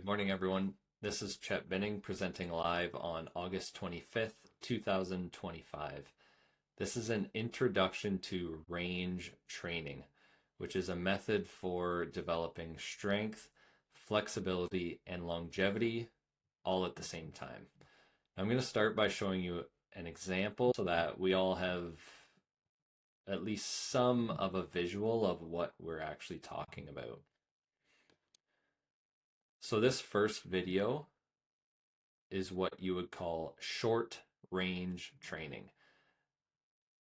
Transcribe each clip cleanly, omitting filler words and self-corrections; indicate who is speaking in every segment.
Speaker 1: Good morning, everyone. This is Chet Binning presenting live on August 25th, 2025. This is an introduction to range training, which is a method for developing strength, flexibility, and longevity all at the same time. I'm going to start by showing you an example so that we all have at least some of a visual of what we're actually talking about. So this first video is what you would call short range training.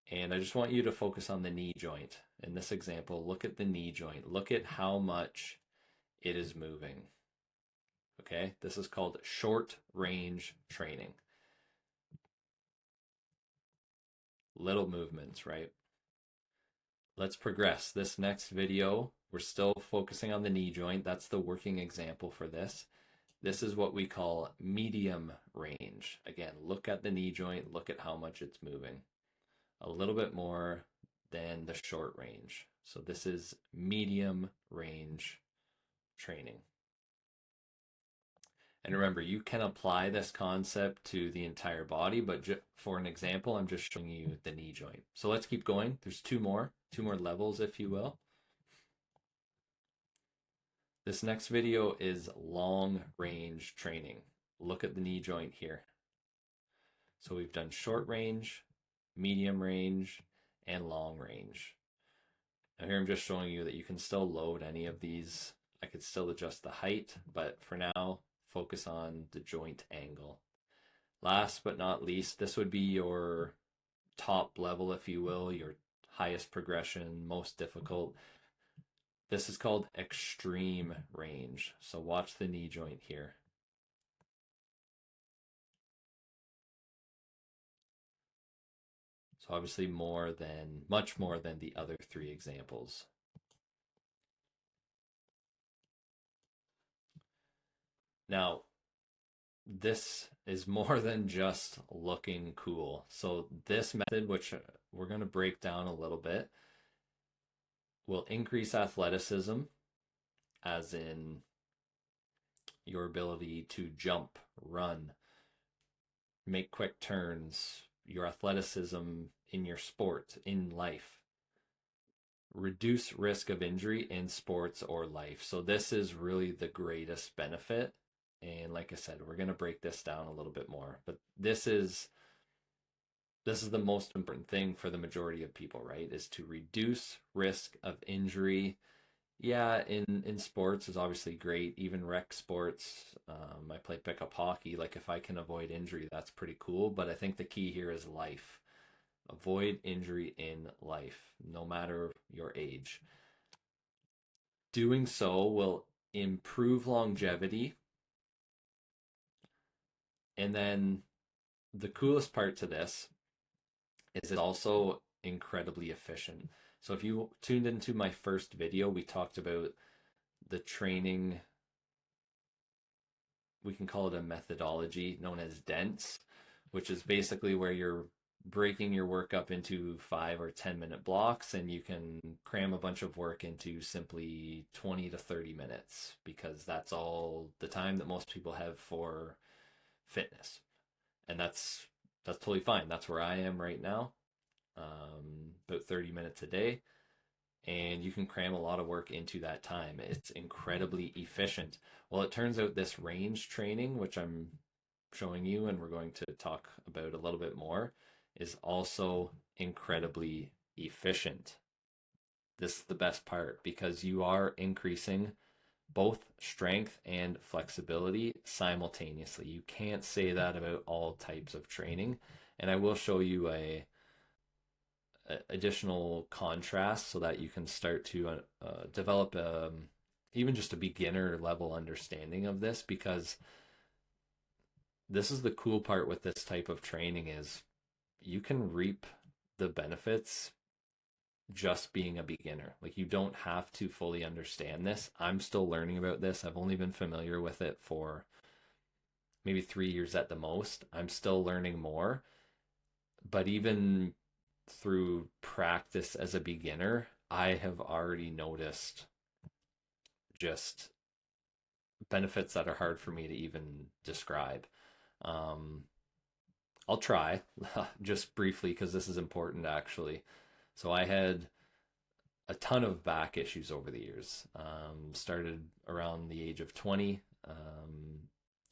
Speaker 1: And I just want you to focus on the knee joint. In this example, look at the knee joint. Look at how much it is moving. Okay, this is called short range training. Little movements, right? Let's progress. This next video, we're still focusing on the knee joint. That's the working example for this. This is what we call medium range. Again, look at the knee joint, look at how much it's moving. A little bit more than the short range. So this is medium range training. And remember, you can apply this concept to the entire body, but for an example, I'm just showing you the knee joint. So let's keep going. There's two more levels, if you will. This next video is long range training. Look at the knee joint here. So we've done short range, medium range, and long range. Now here I'm just showing you that you can still load any of these. I could still adjust the height, but for now, focus on the joint angle. Last but not least, this would be your top level, if you will, your highest progression, most difficult. This is called extreme range. So watch the knee joint here. So obviously much more than the other three examples. Now, this is more than just looking cool. So this method, which we're going to break down a little bit, will increase athleticism, as in your ability to jump, run, make quick turns, your athleticism in your sport, in life. Reduce risk of injury in sports or life. So this is really the greatest benefit. And like I said, we're going to break this down a little bit more. But this is the most important thing for the majority of people, right? Is to reduce risk of injury. Yeah, in sports is obviously great. Even rec sports, I play pickup hockey. Like if I can avoid injury, that's pretty cool. But I think the key here is life. Avoid injury in life, no matter your age. Doing so will improve longevity. And then the coolest part to this is it's also incredibly efficient. So if you tuned into my first video, we talked about the training. We can call it a methodology known as dense, which is basically where you're breaking your work up into 5 or 10 minute blocks, and you can cram a bunch of work into simply 20 to 30 minutes because that's all the time that most people have for fitness. And that's totally fine. That's where I am right now. About 30 minutes a day, and you can cram a lot of work into that time. It's incredibly efficient. Well, it turns out this range training, which I'm showing you and we're going to talk about a little bit more, is also incredibly efficient. This is the best part because you are increasing both strength and flexibility simultaneously. You can't say that about all types of training. And I will show you a additional contrast so that you can start to develop even just a beginner level understanding of this, because this is the cool part with this type of training is you can reap the benefits just being a beginner. Like you don't have to fully understand this. I'm still learning about this. I've only been familiar with it for maybe 3 years at the most. I'm still learning more, but even through practice as a beginner, I have already noticed just benefits that are hard for me to even describe. Um, I'll try just briefly because this is important actually. So I had a ton of back issues over the years. Started around the age of 20,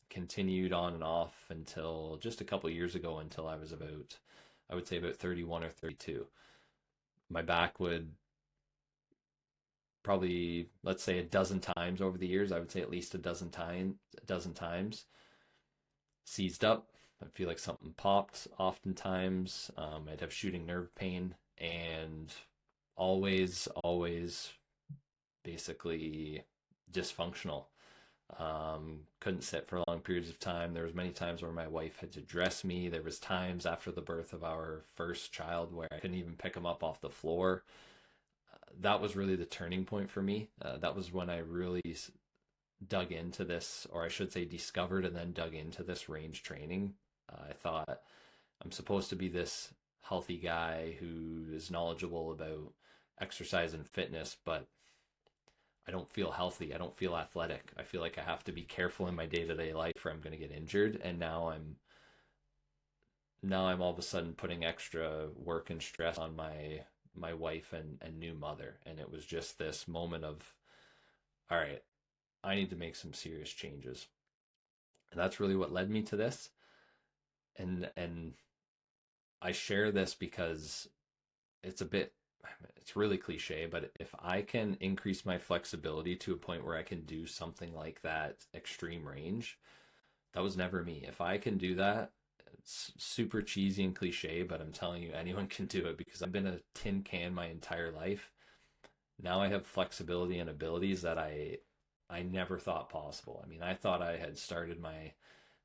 Speaker 1: continued on and off until just a couple years ago, until I was about, I would say about 31 or 32. My back would probably, let's say, a dozen times over the years. I would say at least a dozen times, seized up. I feel like something popped oftentimes. I'd have shooting nerve pain, and always basically dysfunctional. Couldn't sit for long periods of time. There was many times where my wife had to dress me. There was times after the birth of our first child where I couldn't even pick him up off the floor. That was really the turning point for me. That was when I really dug into this, or I should say discovered and then dug into this range training. I thought I'm supposed to be this healthy guy who is knowledgeable about exercise and fitness, but I don't feel healthy. I don't feel athletic. I feel like I have to be careful in my day-to-day life or I'm going to get injured. And now I'm all of a sudden putting extra work and stress on my wife and new mother. And it was just this moment of, all right, I need to make some serious changes. And that's really what led me to this. And I share this because it's a bit, it's really cliche, but if I can increase my flexibility to a point where I can do something like that extreme range, that was never me. If I can do that, it's super cheesy and cliche, but I'm telling you, anyone can do it because I've been a tin can my entire life. Now I have flexibility and abilities that I never thought possible. I mean, I thought I had started my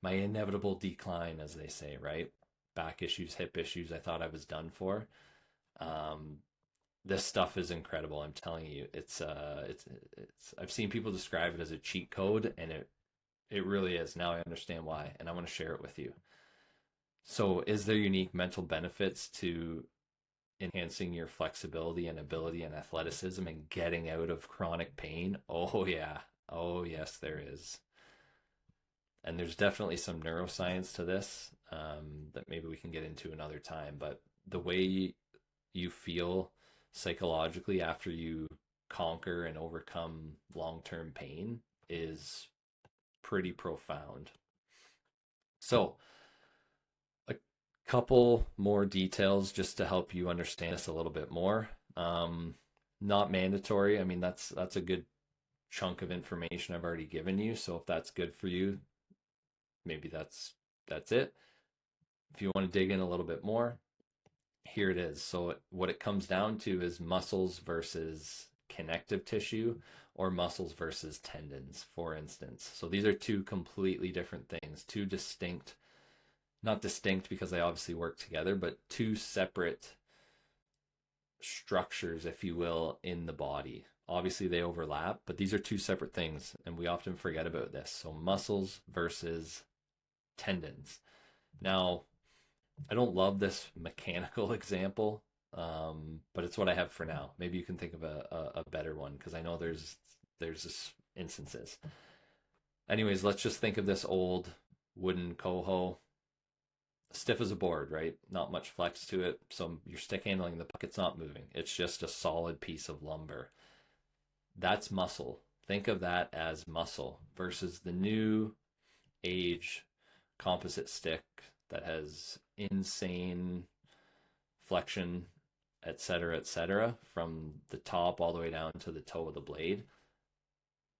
Speaker 1: inevitable decline, as they say, right? Back issues, hip issues. I thought I was done for. Um, this stuff is incredible. I'm telling you, it's. I've seen people describe it as a cheat code, and it really is. Now I understand why, and I want to share it with you. So, is there unique mental benefits to enhancing your flexibility and ability and athleticism and getting out of chronic pain? Oh yeah. Oh yes, there is. And there's definitely some neuroscience to this, that maybe we can get into another time. But the way you feel psychologically after you conquer and overcome long-term pain is pretty profound. So, a couple more details just to help you understand this a little bit more. Not mandatory. I mean, that's a good chunk of information I've already given you. So if that's good for you, maybe that's it. If you want to dig in a little bit more, here it is. So what it comes down to is muscles versus connective tissue, or muscles versus tendons, for instance. So these are two completely different things, two distinct, not distinct because they obviously work together, but two separate structures, if you will, in the body. Obviously, they overlap, but these are two separate things, and we often forget about this. So, muscles versus tendons. Now, I don't love this mechanical example, but it's what I have for now. Maybe you can think of a better one because I know there's this instances. Anyways, let's just think of this old wooden coho, stiff as a board, right? Not much flex to it. So your stick handling the puck, it's not moving. It's just a solid piece of lumber. That's muscle. Think of that as muscle versus the new age composite stick that has insane flexion, etc., from the top all the way down to the toe of the blade.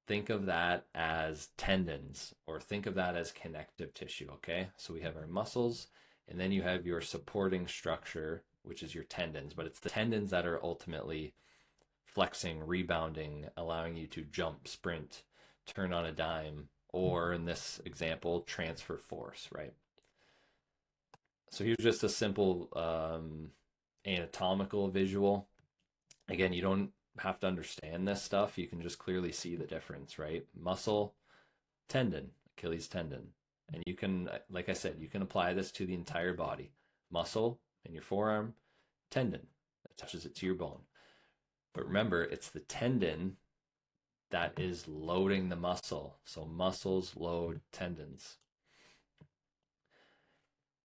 Speaker 1: Think of that as tendons, or think of that as connective tissue, okay? So we have our muscles, and then you have your supporting structure, which is your tendons, but it's the tendons that are ultimately flexing, rebounding, allowing you to jump, sprint, turn on a dime, or in this example, transfer force, right? So here's just a simple anatomical visual. Again, you don't have to understand this stuff. You can just clearly see the difference, right? Muscle, tendon, Achilles tendon. And you can, like I said, you can apply this to the entire body. Muscle in your forearm, tendon attaches it to your bone. But remember, it's the tendon that is loading the muscle. So muscles load tendons.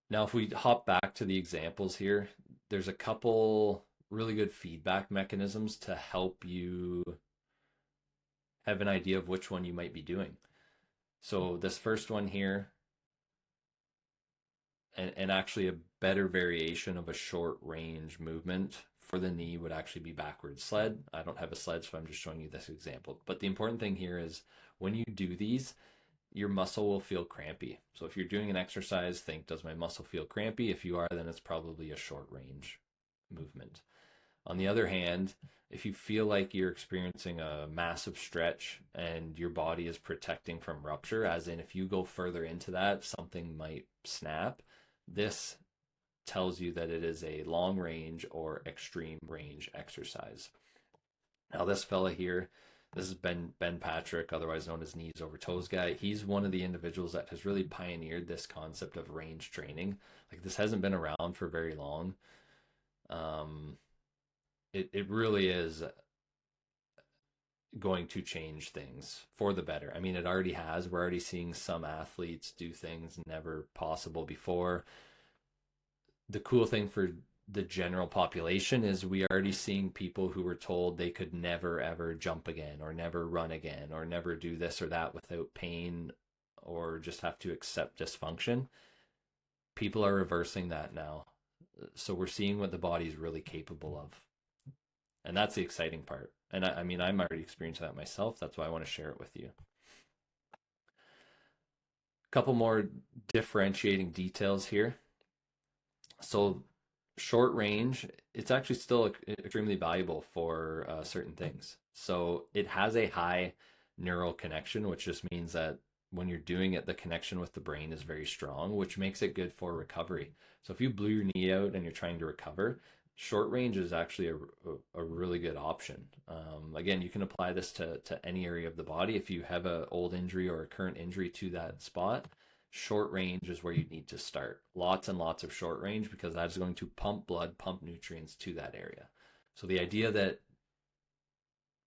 Speaker 1: Now, if we hop back to the examples here, there's a couple really good feedback mechanisms to help you have an idea of which one you might be doing. So this first one here, and actually a better variation of a short range movement for the knee would actually be backward sled. I don't have a sled, so I'm just showing you this example. But the important thing here is when you do these, your muscle will feel crampy. So if you're doing an exercise, think, does my muscle feel crampy? If you are, then it's probably a short range movement. On the other hand, if you feel like you're experiencing a massive stretch and your body is protecting from rupture, as in if you go further into that, something might snap, this tells you that it is a long range or extreme range exercise. Now this fella here, this is Ben Patrick, otherwise known as knees over toes guy. He's one of the individuals that has really pioneered this concept of range training. Like, this hasn't been around for very long. It really is going to change things for the better. I mean, it already has. We're already seeing some athletes do things never possible before. The cool thing for the general population is we are already seeing people who were told they could never ever jump again, or never run again, or never do this or that without pain, or just have to accept dysfunction. People are reversing that now. So we're seeing what the body is really capable of. And that's the exciting part. And I mean, I'm already experiencing that myself. That's why I want to share it with you. A couple more differentiating details here. So short range, it's actually still extremely valuable for certain things. So it has a high neural connection, which just means that when you're doing it, the connection with the brain is very strong, which makes it good for recovery. So if you blew your knee out and you're trying to recover, short range is actually a really good option. Again, you can apply this to any area of the body. If you have an old injury or a current injury to that spot, short range is where you need to start. Lots and lots of short range, because that is going to pump blood, pump nutrients to that area. So the idea that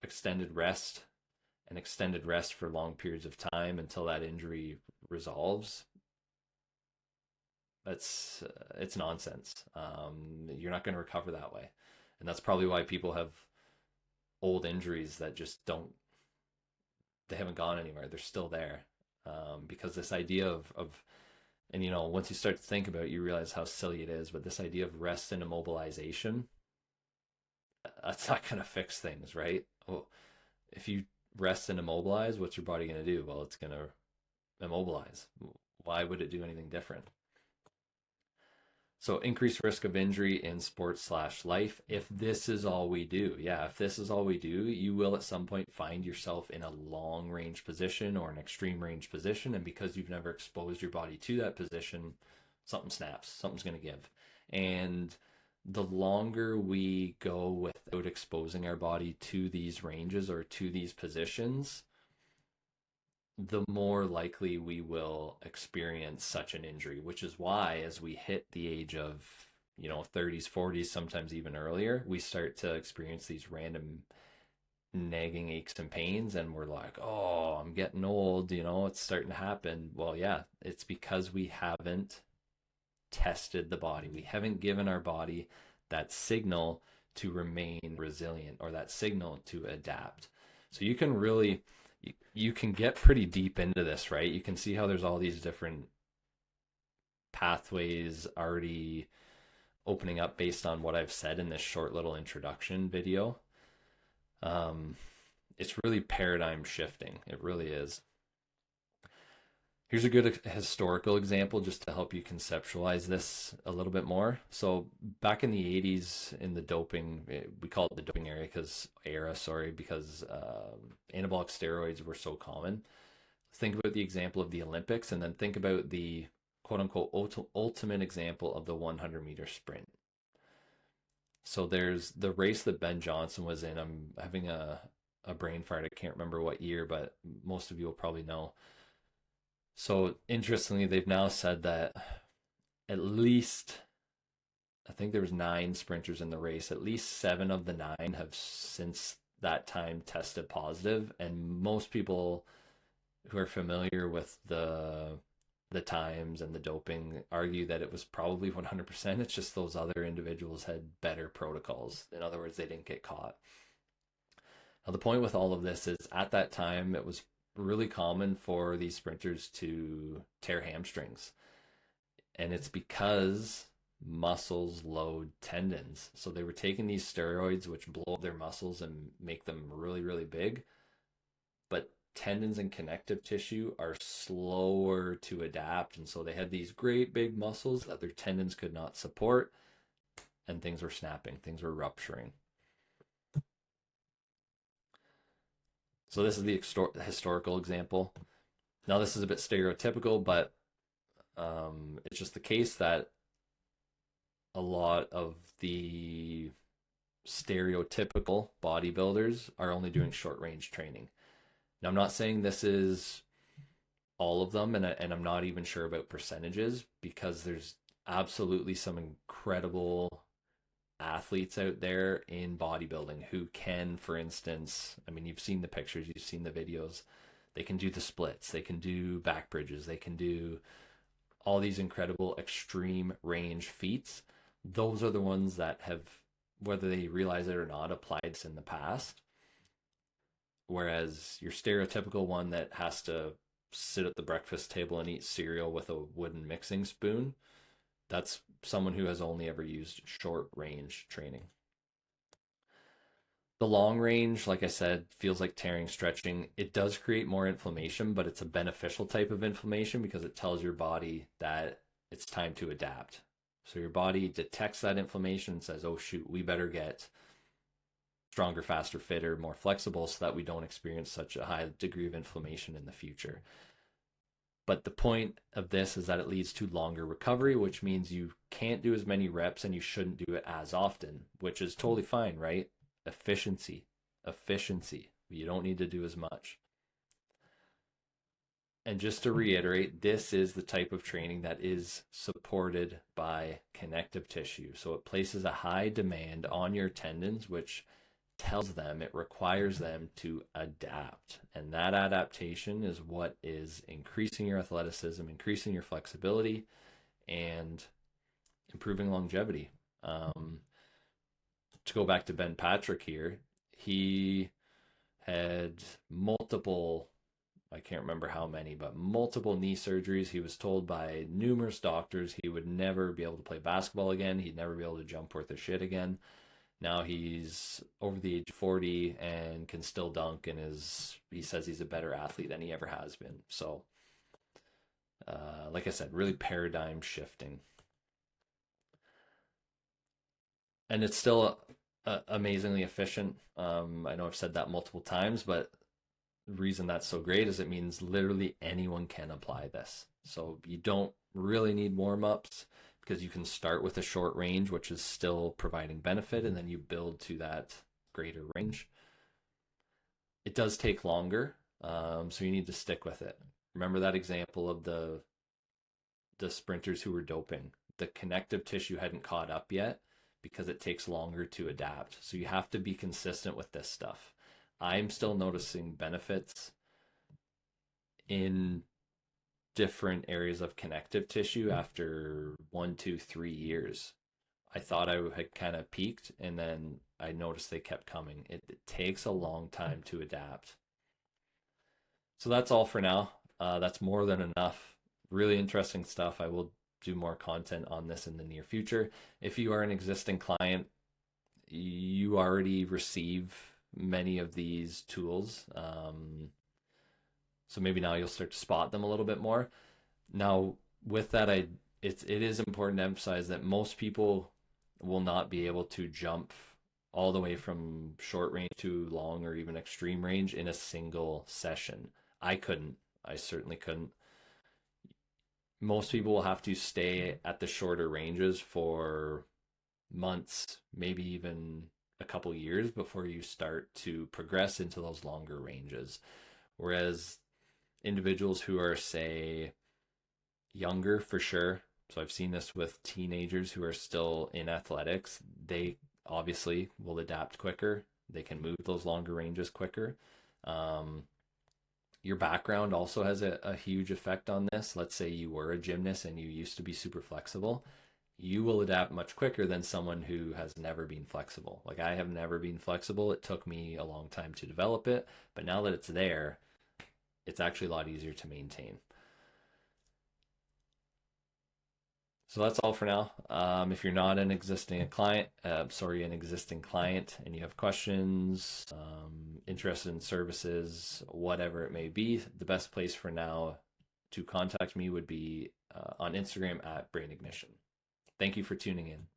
Speaker 1: extended rest for long periods of time until that injury resolves, it's nonsense. You're not going to recover that way. And that's probably why people have old injuries that just they haven't gone anywhere. They're still there. Because this idea of, and once you start to think about it, you realize how silly it is, but this idea of rest and immobilization, that's not going to fix things, right? Well, if you rest and immobilize, what's your body going to do? Well, it's going to immobilize. Why would it do anything different? So increased risk of injury in sports/life. If this is all we do, if this is all we do, you will at some point find yourself in a long range position or an extreme range position. And because you've never exposed your body to that position, something snaps, something's going to give. And the longer we go without exposing our body to these ranges or to these positions, the more likely we will experience such an injury, which is why as we hit the age of 30s, 40s, sometimes even earlier, we start to experience these random nagging aches and pains, and we're like, oh, I'm getting old, it's starting to happen. Well, yeah, it's because we haven't tested the body. We haven't given our body that signal to remain resilient, or that signal to adapt. So you can get pretty deep into this, right? You can see how there's all these different pathways already opening up based on what I've said in this short little introduction video. It's really paradigm shifting. It really is. Here's a good historical example just to help you conceptualize this a little bit more. So back in the 80s, in the doping, we call it the doping era because anabolic steroids were so common. Think about the example of the Olympics, and then think about the quote unquote ultimate example of the 100-meter sprint. So there's the race that Ben Johnson was in. I'm having a brain fart. I can't remember what year, but most of you will probably know. So interestingly, they've now said that at least, I think there was 9 sprinters in the race. At least 7 of the 9 have since that time tested positive, and most people who are familiar with the times and the doping argue that it was probably 100%. It's just those other individuals had better protocols. In other words, they didn't get caught. Now, the point with all of this is at that time, it was really common for these sprinters to tear hamstrings. And it's because muscles load tendons. So they were taking these steroids, which blow up their muscles and make them really, really big. But tendons and connective tissue are slower to adapt. And so they had these great big muscles that their tendons could not support, and things were snapping, things were rupturing. So this is the historical example. Now, this is a bit stereotypical, but it's just the case that a lot of the stereotypical bodybuilders are only doing short range training. Now, I'm not saying this is all of them, and I'm not even sure about percentages, because there's absolutely some incredible athletes out there in bodybuilding who can, for instance, I mean, you've seen the pictures, you've seen the videos, they can do the splits, they can do back bridges, they can do all these incredible extreme range feats. Those are the ones that have, whether they realize it or not, applied this in the past. Whereas your stereotypical one that has to sit at the breakfast table and eat cereal with a wooden mixing spoon, that's someone who has only ever used short range training. The long range, like I said, feels like tearing, stretching. It does create more inflammation, but it's a beneficial type of inflammation because it tells your body that it's time to adapt. So your body detects that inflammation and says, oh, shoot, we better get stronger, faster, fitter, more flexible so that we don't experience such a high degree of inflammation in the future. But the point of this is that it leads to longer recovery, which means you can't do as many reps and you shouldn't do it as often, which is totally fine, right? Efficiency. You don't need to do as much. And just to reiterate, this is the type of training that is supported by connective tissue. So it places a high demand on your tendons, which tells them, it requires them to adapt. And that adaptation is what is increasing your athleticism, increasing your flexibility, and improving longevity. To go back to Ben Patrick here, he had multiple, I can't remember how many, but multiple knee surgeries. He was told by numerous doctors he would never be able to play basketball again. He'd never be able to jump worth a shit again. Now he's over the age of 40 and can still dunk, and he says he's a better athlete than he ever has been. So, like I said, really paradigm shifting. And it's still amazingly efficient. I know I've said that multiple times, but the reason that's so great is it means literally anyone can apply this. So you don't really need warm-ups because you can start with a short range, which is still providing benefit, and then you build to that greater range. It does take longer, so you need to stick with it. Remember that example of the sprinters who were doping. The connective tissue hadn't caught up yet because it takes longer to adapt. So you have to be consistent with this stuff. I'm still noticing benefits in different areas of connective tissue after 1, 2, 3 years. I thought I had kind of peaked, and then I noticed they kept coming. It takes a long time to adapt. So that's all for now. That's more than enough. Really interesting stuff. I will do more content on this in the near future. If you are an existing client, you already receive many of these tools. So maybe now you'll start to spot them a little bit more. Now, with that, it is important to emphasize that most people will not be able to jump all the way from short range to long or even extreme range in a single session. I couldn't. I certainly couldn't. Most people will have to stay at the shorter ranges for months, maybe even a couple years before you start to progress into those longer ranges. Whereas individuals who are, say, younger, for sure, so I've seen this with teenagers who are still in athletics, they obviously will adapt quicker. They can move those longer ranges quicker. Um, your background also has a huge effect on this. Let's say you were a gymnast and you used to be super flexible. You will adapt much quicker than someone who has never been flexible. Like I have never been flexible. It took me a long time to develop it, but now that it's there, it's actually a lot easier to maintain. So that's all for now. If you're not an existing client, an existing client, and you have questions, interested in services, whatever it may be, the best place for now to contact me would be on Instagram at Brain Ignition. Thank you for tuning in.